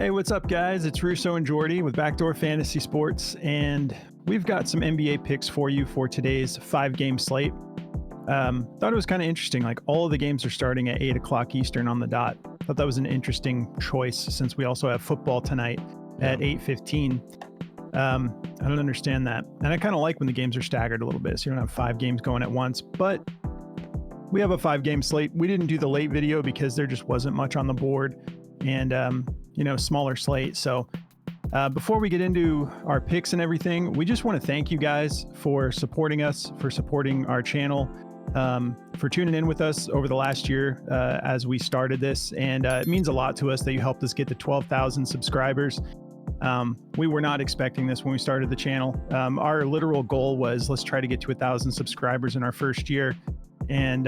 Hey, what's up, guys? It's Russo and Jordy with Backdoor Fantasy Sports, and we've got some NBA picks for you for today's 5-game slate. Thought it was kind of interesting. Like, all of the games are starting at 8 o'clock Eastern on the dot. Thought that was an interesting choice since we also have football tonight at 8:15. I don't understand that. And I kind of like when the games are staggered a little bit, so you don't have 5 games going at once. But we have a 5-game slate. We didn't do the late video because there just wasn't much on the board, and smaller slate. So before we get into our picks and everything, we just want to thank you guys for supporting us, for supporting our channel, for tuning in with us over the last year as we started this. And it means a lot to us that you helped us get to 12,000 subscribers. We were not expecting this when we started the channel. Our literal goal was, let's try to get to 1,000 subscribers in our first year. And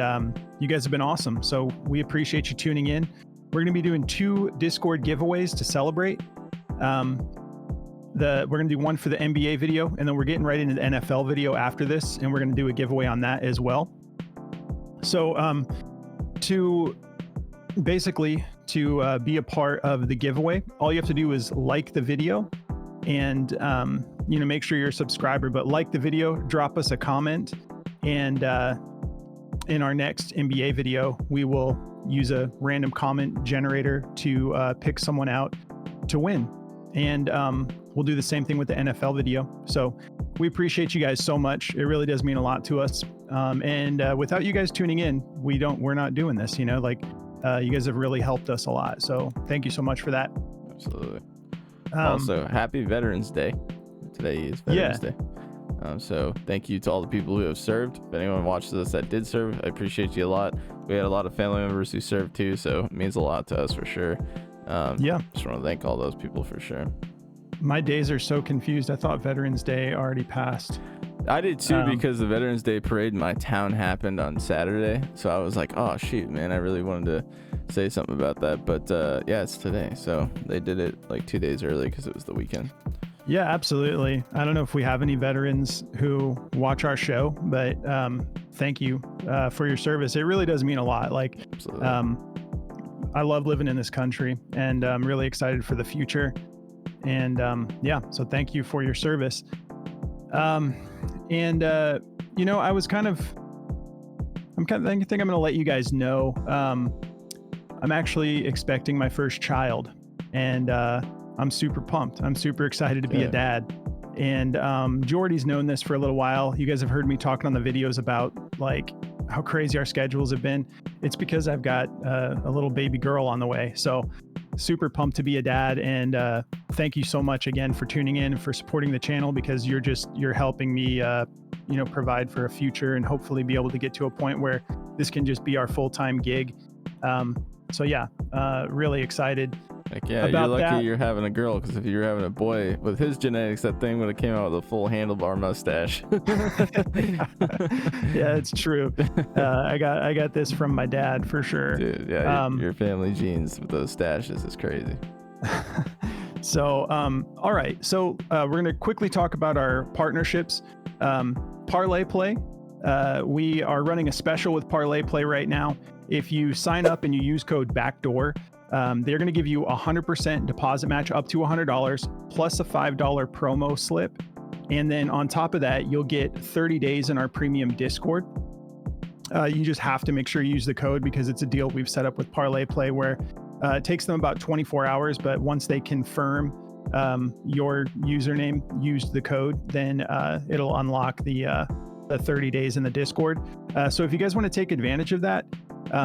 you guys have been awesome. So we appreciate you tuning in. We're going to be doing 2 Discord giveaways to celebrate. We're going to do one for the NBA video, and then we're getting right into the NFL video after this, and we're going to do a giveaway on that as well. So to be a part of the giveaway, all you have to do is like the video and make sure you're a subscriber, but like the video, drop us a comment, and in our next NBA video, we will use a random comment generator to pick someone out to win. And we'll do the same thing with the NFL video. So we appreciate you guys so much. It really does mean a lot to us. And without you guys tuning in, we're not doing this, you guys have really helped us a lot. So thank you so much for that. Absolutely. Also, happy Veterans Day. Today is Veterans Day. So thank you to all the people who have served. If anyone watches this that did serve, I appreciate you a lot. We had a lot of family members who served too, so it means a lot to us for sure. Just want to thank all those people for sure. My days are so confused. I thought Veterans Day already passed. I did too, because the Veterans Day parade in my town happened on Saturday. So I was like, oh shoot, man, I really wanted to say something about that. But it's today. So they did it like 2 days early because it was the weekend. Yeah, absolutely. I don't know if we have any veterans who watch our show, but thank you for your service. It really does mean a lot. Like, I love living in this country, and I'm really excited for the future. And so thank you for your service. I think I'm going to let you guys know. I'm actually expecting my first child, and I'm super pumped. I'm super excited to be a dad. And Jordy's known this for a little while. You guys have heard me talking on the videos about like how crazy our schedules have been. It's because I've got a little baby girl on the way. So super pumped to be a dad. And thank you so much again for tuning in, for supporting the channel, because you're helping me provide for a future and hopefully be able to get to a point where this can just be our full-time gig. Really excited. Like, yeah, you're lucky you're having a girl, because if you're having a boy with his genetics, that thing would have came out with a full handlebar mustache. Yeah, it's true. I got this from my dad for sure. Dude, yeah, your family genes with those stashes is crazy. So, all right. So we're going to quickly talk about our partnerships. Parlay Play. We are running a special with Parlay Play right now. If you sign up and you use code BACKDOOR, they're going to give you 100% deposit match up to $100 plus a $5 promo slip. And then on top of that, you'll get 30 days in our premium Discord. You just have to make sure you use the code, because it's a deal we've set up with Parlay Play where it takes them about 24 hours. But once they confirm your username used the code, then it'll unlock the 30 days in the Discord. So if you guys want to take advantage of that,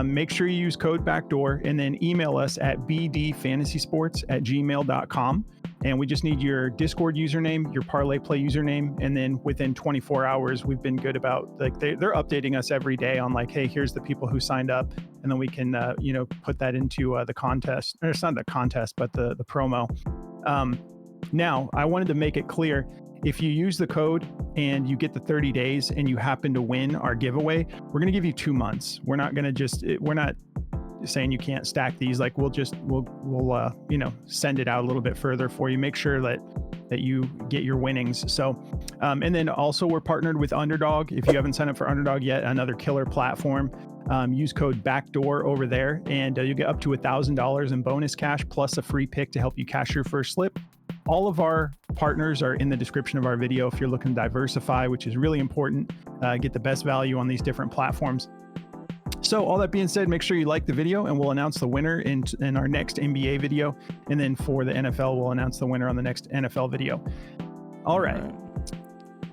make sure you use code BACKDOOR and then email us at bdfantasysports@gmail.com. And we just need your Discord username, your Parlay Play username. And then within 24 hours, we've been good about, like, they're updating us every day on like, hey, here's the people who signed up. And then we can, put that into the contest. Or it's not the contest, but the promo. Now, I wanted to make it clear, if you use the code and you get the 30 days and you happen to win our giveaway, we're going to give you 2 months. We're not saying you can't stack these. Like, we'll send it out a little bit further for you. Make sure that you get your winnings. So, and then also we're partnered with Underdog. If you haven't signed up for Underdog yet, another killer platform. Use code Backdoor over there, and you'll get up to $1,000 in bonus cash plus a free pick to help you cash your first slip. All of our partners are in the description of our video if you're looking to diversify, which is really important. Get the best value on these different platforms. So all that being said, make sure you like the video, and we'll announce the winner in our next NBA video. And then for the NFL, we'll announce the winner on the next NFL video. All right.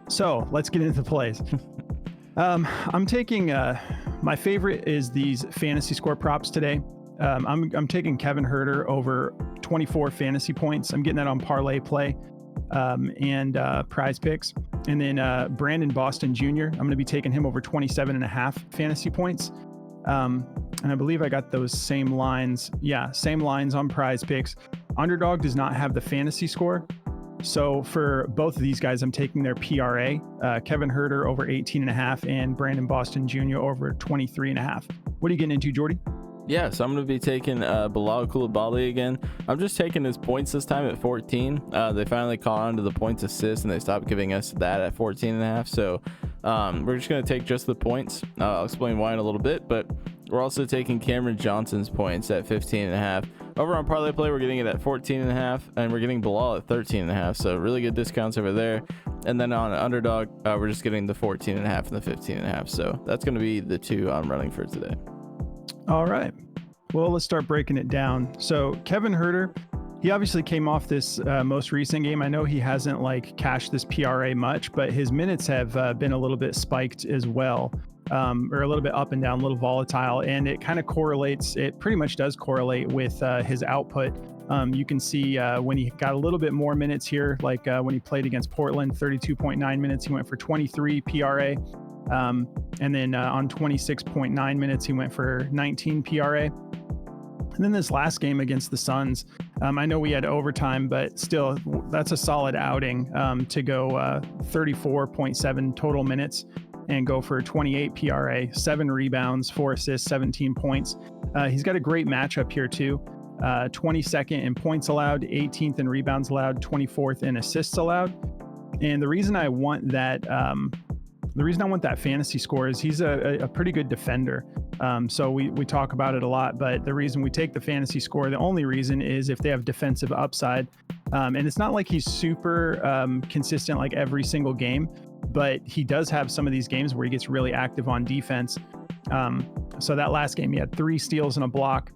So let's get into the plays. I'm taking my favorite is these fantasy score props today. I'm taking Kevin Huerter over 24 fantasy points. I'm getting that on parlay play and Prizepicks. And then Brandon Boston Jr., I'm going to be taking him over 27.5 fantasy points. And I believe I got those same lines. Yeah, same lines on Prizepicks. Underdog does not have the fantasy score. So for both of these guys, I'm taking their PRA. Kevin Huerter over 18.5 and Brandon Boston Jr. over 23.5. What are you getting into, Jordy? Yeah, so I'm going to be taking Bilal Coulibaly again. I'm just taking his points this time at 14. They finally caught on to the points assist, and they stopped giving us that at 14.5. So we're just going to take just the points. I'll explain why in a little bit, but we're also taking Cameron Johnson's points at 15.5. Over on Parlay Play, we're getting it at 14.5, and we're getting Bilal at 13.5. So really good discounts over there. And then on Underdog, we're just getting the 14.5 and the 15.5. So that's going to be the two I'm running for today. All right. Well, let's start breaking it down. So Kevin Huerter, he obviously came off this most recent game. I know he hasn't cashed this PRA much, but his minutes have been a little bit spiked as well, or a little bit up and down, a little volatile. And it kind of correlates. It pretty much does correlate with his output. You can see when he got a little bit more minutes here, when he played against Portland, 32.9 minutes, he went for 23 PRA. And then on 26.9 minutes, he went for 19 PRA. And then this last game against the Suns, I know we had overtime, but still, that's a solid outing to go 34.7 total minutes and go for 28 PRA, 7 rebounds, 4 assists, 17 points. He's got a great matchup here too. 22nd in points allowed, 18th in rebounds allowed, 24th in assists allowed. And the reason I want that fantasy score is he's a pretty good defender. So we talk about it a lot, but the reason we take the fantasy score, the only reason is if they have defensive upside. And it's not like he's super consistent like every single game, but he does have some of these games where he gets really active on defense. So that last game, he had 3 steals and a block.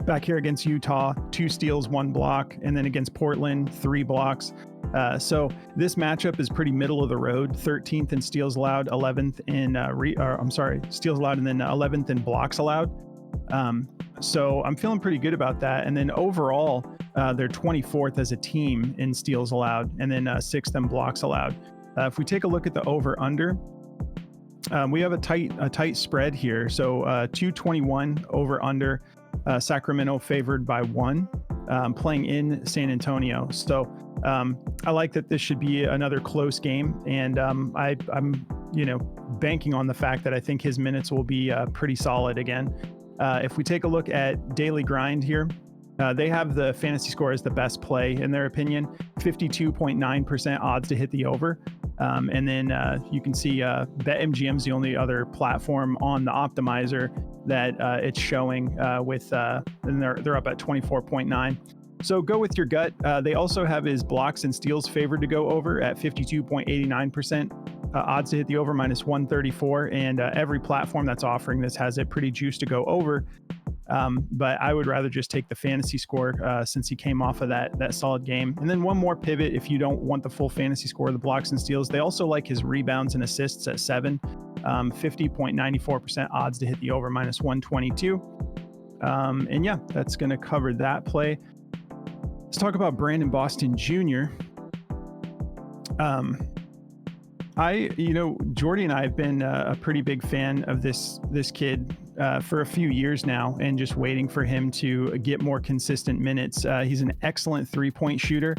Back here against Utah, 2 steals, 1 block, and then against Portland, 3 blocks. So this matchup is pretty middle of the road. 13th in steals allowed, 11th in steals allowed, and then 11th in blocks allowed. So I'm feeling pretty good about that. And then overall, they're 24th as a team in steals allowed, and then 6th in blocks allowed. If we take a look at the over/under, we have a tight spread here. So 221 over/under. Sacramento favored by 1, playing in San Antonio. So I like that this should be another close game, and I'm banking on the fact that I think his minutes will be pretty solid again. If we take a look at Daily Grind here, they have the fantasy score as the best play in their opinion, 52.9% odds to hit the over. And then you can see BetMGM is the only other platform on the optimizer that it's showing and they're up at 24.9. So go with your gut. They also have his blocks and steals favored to go over at 52.89%. Odds to hit the over minus 134. And every platform that's offering this has it pretty juiced to go over. But I would rather just take the fantasy score since he came off of that solid game. And then one more pivot if you don't want the full fantasy score, the blocks and steals. They also like his rebounds and assists at 7, 50.94% odds to hit the over minus 122. And yeah, that's going to cover that play. Let's talk about Brandon Boston Jr. Jordy and I have been a pretty big fan of this kid for a few years now, and just waiting for him to get more consistent minutes. He's an excellent 3-point shooter.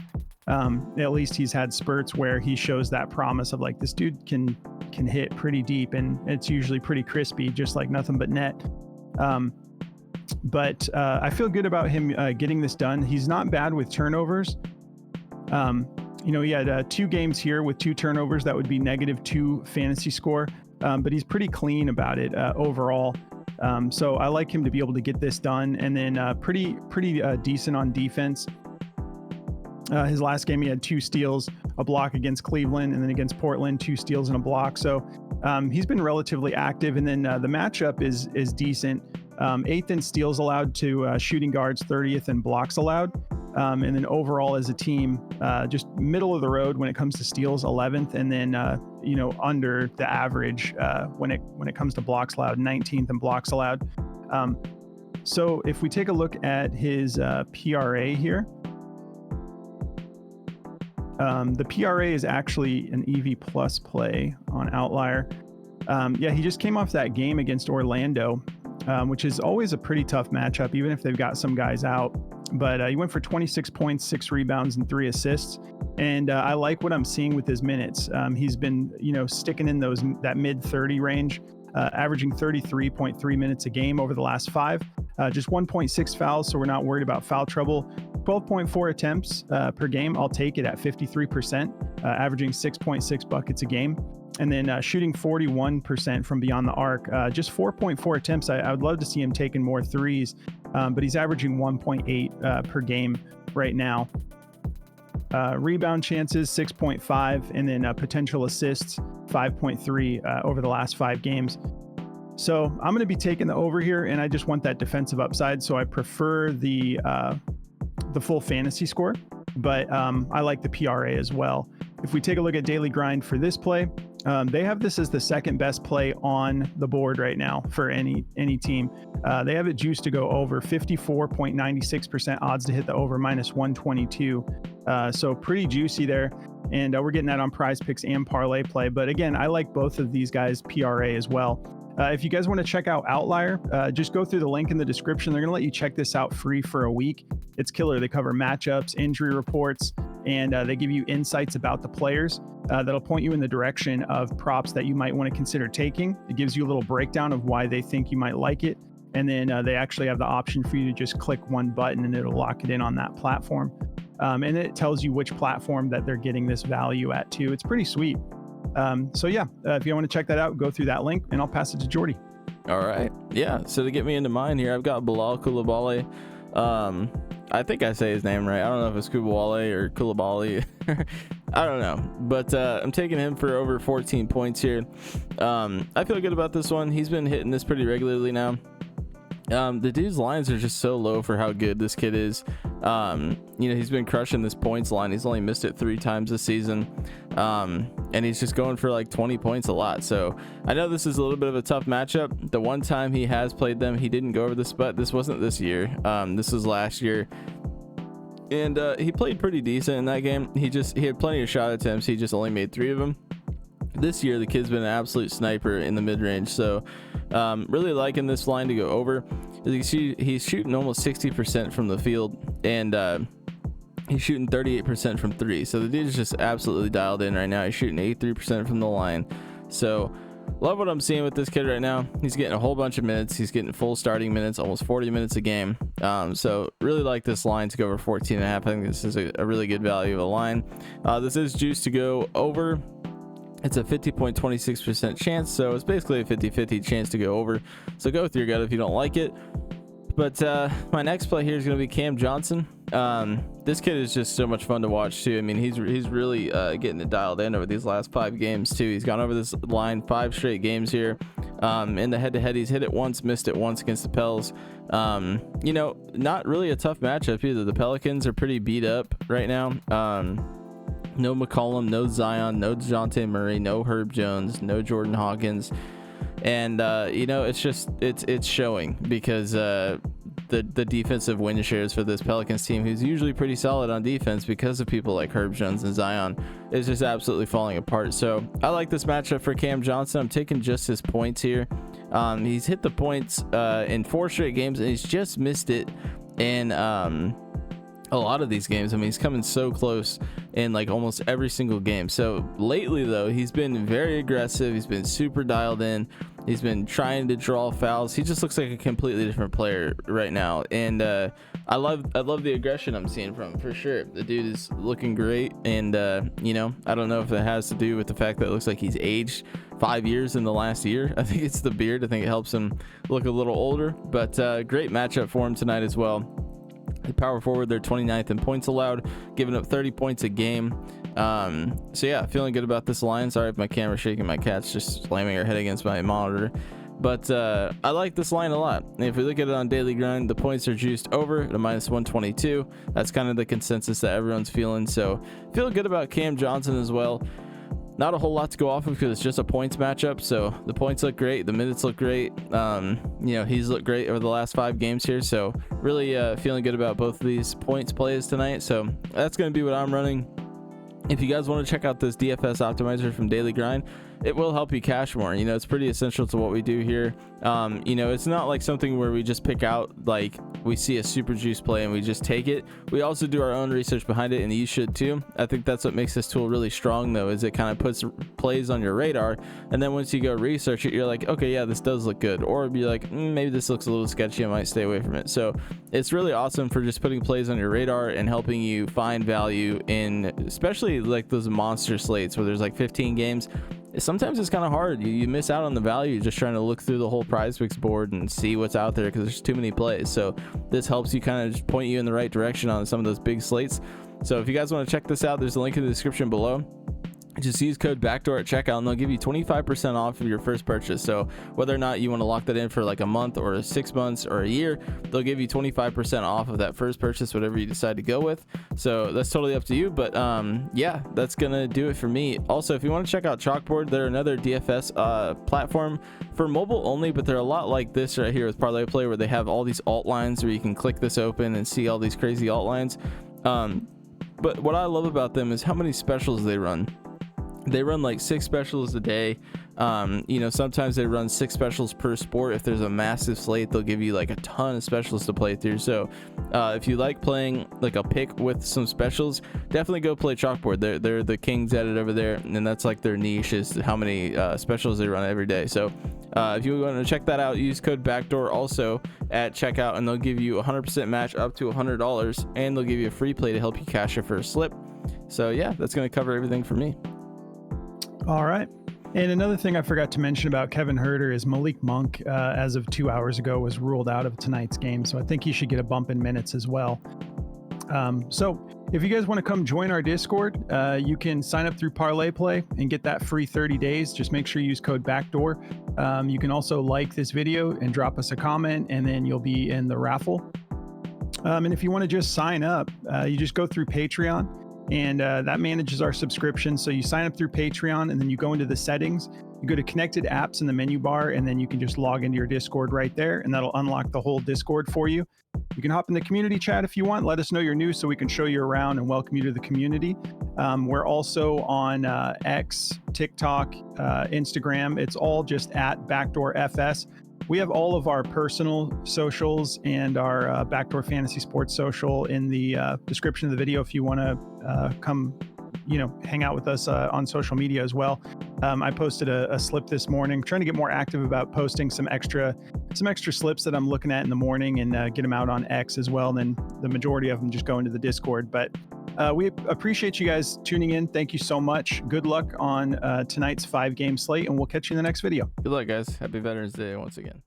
At least he's had spurts where he shows that promise of this dude can hit pretty deep, and it's usually pretty crispy, just like nothing but net. But I feel good about him getting this done. He's not bad with turnovers. He had 2 games here with 2 turnovers. That would be -2 fantasy score. but he's pretty clean about it overall. So I like him to be able to get this done. And then pretty decent on defense. His last game, he had 2 steals, a block against Cleveland, and then against Portland, 2 steals and a block. So he's been relatively active. And then the matchup is decent. 8th in steals allowed to shooting guards, 30th in blocks allowed. And then overall as a team, just middle of the road when it comes to steals, 11th, and then under the average when it comes to blocks allowed, 19th in blocks allowed. So if we take a look at his PRA here, the PRA is actually an EV plus play on Outlier. He just came off that game against Orlando, which is always a pretty tough matchup, even if they've got some guys out. But he went for 26 points, 6 rebounds, and 3 assists. And I like what I'm seeing with his minutes. He's been, sticking in that mid 30 range, averaging 33.3 minutes a game over the last 5. Just 1.6 fouls, so we're not worried about foul trouble. 12.4 attempts per game. I'll take it at 53%, averaging 6.6 buckets a game. And then shooting 41% from beyond the arc. Just 4.4 attempts. I would love to see him taking more threes, but he's averaging 1.8 per game right now. Rebound chances, 6.5, and then potential assists, 5.3 over the last 5 games. So I'm going to be taking the over here, and I just want that defensive upside. So I prefer the full fantasy score, but I like the PRA as well. If we take a look at daily grind for this play, they have this as the second best play on the board right now for any team. They have it juiced to go over, 54.96% odds to hit the over, minus 122. So pretty juicy there. And we're getting that on Prizepicks and parlay play. But again, I like both of these guys' PRA as well. If you guys want to check out Outlier, just go through the link in the description. They're going to let you check this out free for a week. It's killer. They cover matchups, injury reports, and they give you insights about the players that'll point you in the direction of props that you might want to consider taking. It gives you a little breakdown of why they think you might like it. And then they actually have the option for you to just click one button and it'll lock it in on that platform. And it tells you which platform that they're getting this value at too. It's pretty sweet. If you want to check that out, go through that link and I'll pass it to Jordy. All right. Yeah. So to get me into mine here, I've got Bilal Coulibaly. I think I say his name right. I don't know if it's Coulibaly or Coulibaly. I don't know. But I'm taking him for over 14 points here. I feel good about this one. He's been hitting this pretty regularly now. The dude's lines are just so low for how good this kid is. He's been crushing this points line. He's only missed it 3 times this season. And he's just going for like 20 points a lot. So I know this is a little bit of a tough matchup. The one time he has played them, he didn't go over this, but this wasn't this year. This was last year. And he played pretty decent in that game. He had plenty of shot attempts. He just only made 3 of them. This year, the kid's been an absolute sniper in the mid-range. So really liking this line to go over. He's shooting almost 60% from the field, and he's shooting 38% from 3. So the dude's just absolutely dialed in right now. He's shooting 83% from the line. So love what I'm seeing with this kid right now. He's getting a whole bunch of minutes. He's getting full starting minutes, almost 40 minutes a game. So really like this line to go over 14.5. I think this is a really good value of a line. This is juiced to go over. It's a 50.26% chance, so it's basically a 50-50 chance to go over. So go with your gut if you don't like it. But my next play here is going to be Cam Johnson. This kid is just so much fun to watch too. I mean, he's really getting it dialed in over these last 5 games too. He's gone over this line 5 straight games here. In the head-to-head, he's hit it once, missed it once against the Pels. Not really a tough matchup either. The Pelicans are pretty beat up right now. No McCollum, no Zion, no DeJounte Murray, no Herb Jones, no Jordan Hawkins. And it's showing because the defensive win shares for this Pelicans team, who's usually pretty solid on defense because of people like Herb Jones and Zion, is just absolutely falling apart. So I like this matchup for Cam Johnson. I'm taking just his points here. He's hit the points in 4 straight games, and he's just missed it in a lot of these games. I mean, he's coming so close in like almost every single game. So lately though, he's been very aggressive. He's been super dialed in. He's been trying to draw fouls. He just looks like a completely different player right now, and I love the aggression I'm seeing from him for sure. The dude is looking great, and you know, I don't know if it has to do with the fact that it looks like he's aged 5 years in the last year. I think it's the beard. I think it helps him look a little older, but great matchup for him tonight as well. The power forward, they're 29th in points allowed, giving up 30 points a game. So yeah, feeling good about this line. Sorry if my camera's shaking, my cat's just slamming her head against my monitor. But I like this line a lot. And if we look at it on Daily Grind, the points are juiced over to -122. That's kind of the consensus that everyone's feeling. So feel good about Cam Johnson as well. Not a whole lot to go off of because it's just a points matchup. So the points look great, the minutes look great. You know, he's looked great over the last 5 games here. So really feeling good about both of these points plays tonight. So that's going to be what I'm running. If you guys want to check out this DFS optimizer from Daily Grind, it will help you cash more. You know, it's pretty essential to what we do here. You know, it's not like something where we just pick out, like we see a super juice play and we just take it. We also do our own research behind it, and you should too. I think that's what makes this tool really strong though, is it kind of puts plays on your radar, and then once you go research it, you're like, okay, yeah, this does look good, or be like, maybe this looks a little sketchy, I might stay away from it. So it's really awesome for just putting plays on your radar and helping you find value in, especially like those monster slates where there's like 15 games. Sometimes it's kind of hard. You miss out on the value just trying to look through the whole Prizepicks board and see what's out there because there's too many plays. So this helps you kind of just point you in the right direction on some of those big slates. So if you guys want to check this out, there's a link in the description below. Just use code Backdoor at checkout and they'll give you 25% off of your first purchase. So whether or not you want to lock that in for like a month or 6 months or a year, they'll give you 25% off of that first purchase, whatever you decide to go with. So that's totally up to you. But yeah, that's gonna do it for me. Also, if you want to check out Chalkboard, they're another DFS platform for mobile only, but they're a lot like this right here with Parlay Play, where they have all these alt lines where you can click this open and see all these crazy alt lines. But what I love about them is how many specials they run. They run like 6 specials a day. You know, sometimes they run 6 specials per sport. If there's a massive slate, they'll give you like a ton of specials to play through. So if you like playing like a pick with some specials, definitely go play Chalkboard. They're the kings at it over there, and that's like their niche, is how many specials they run every day. So if you want to check that out, use code Backdoor also at checkout, and they'll give you a 100% match up to $100, and they'll give you a free play to help you cash your first slip. So yeah, that's going to cover everything for me. All right. And another thing I forgot to mention about Kevin Huerter is Malik Monk, as of 2 hours ago, was ruled out of tonight's game. So I think he should get a bump in minutes as well. So if you guys want to come join our Discord, you can sign up through Parlay Play and get that free 30 days. Just make sure you use code Backdoor. You can also like this video and drop us a comment, and then you'll be in the raffle. And if you want to just sign up, you just go through Patreon. And that manages our subscription. So you sign up through Patreon, and then you go into the settings, you go to connected apps in the menu bar, and then you can just log into your Discord right there, and that'll unlock the whole Discord for you. You can hop in the community chat if you want. Let us know you're new so we can show you around and welcome you to the community. We're also on X, TikTok, Instagram. It's all just at Backdoor FS. We have all of our personal socials and our Backdoor Fantasy Sports social in the description of the video if you want to come, you know, hang out with us on social media as well. I posted a slip this morning, trying to get more active about posting some extra slips that I'm looking at in the morning and get them out on X as well. And then the majority of them just go into the Discord. But we appreciate you guys tuning in. Thank you so much. Good luck on tonight's 5-game slate, and we'll catch you in the next video. Good luck, guys. Happy Veterans Day once again.